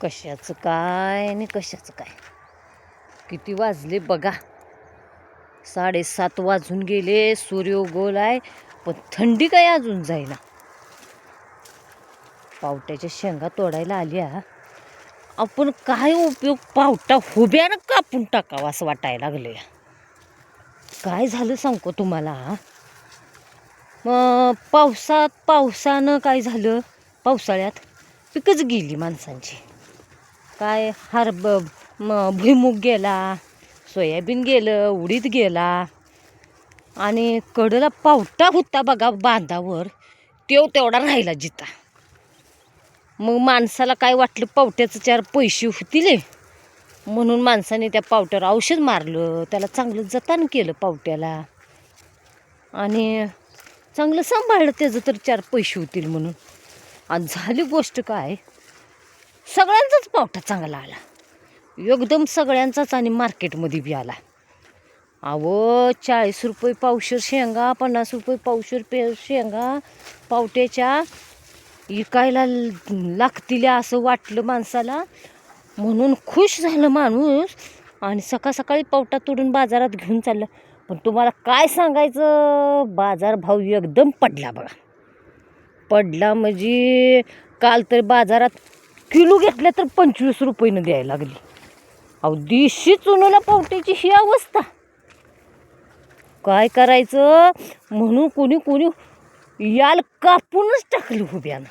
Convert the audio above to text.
कशाचं काय आणि कशाचं काय. किती वाजले बघा, 7:30 वाजून गेले. सूर्य उगवलाय पण थंडी काय अजून जाईना. पावट्याच्या शेंगा तोडायला आल्या. आपण काय उपयोग, पावटा हुब्यानं कापून टाकावा असं वाटायला लागलं. काय झालं सांगतो तुम्हाला. मग पावसानं काय झालं, पावसाळ्यात पिकच गेली माणसांची. काय भुईमुग गेला, सोयाबीन गेलं, उडीद गेला. आणि कडला पावटा होता बघा बांधावर, तेवढा राहिला जिता. मग माणसाला काय वाटलं, पावट्याचं 4 पैसे होतील म्हणून माणसाने त्या पावट्यावर औषध मारलं, त्याला चांगलं जतन केलं पावट्याला, आणि चांगलं सांभाळलं त्याचं, तर 4 पैसे होतील म्हणून. आणि झाली गोष्ट काय, सगळ्यांचाच पावटा चांगला आला एकदम, सगळ्यांचाच. आणि मार्केटमध्ये बी आला. अहो 40 रुपये पावशेर शेंगा, 50 रुपये पावशेर शेंगा पावट्याच्या विकायला लागतील असं वाटलं माणसाला. म्हणून खुश झालं माणूस आणि सकाळी पावटा तोडून बाजारात घेऊन चाललं. पण तुम्हाला काय सांगायचं, बाजार भाव एकदम पडला बघा. पडला म्हणजे काल तर बाजारात किलो घेतल्या तर 25 रुपयानं द्यायला लागली. अहो दिशी चुनूला पावट्याची ही अवस्था. काय करायचं म्हणून कोणी याल कापूनच टाकलं हुब्यानं.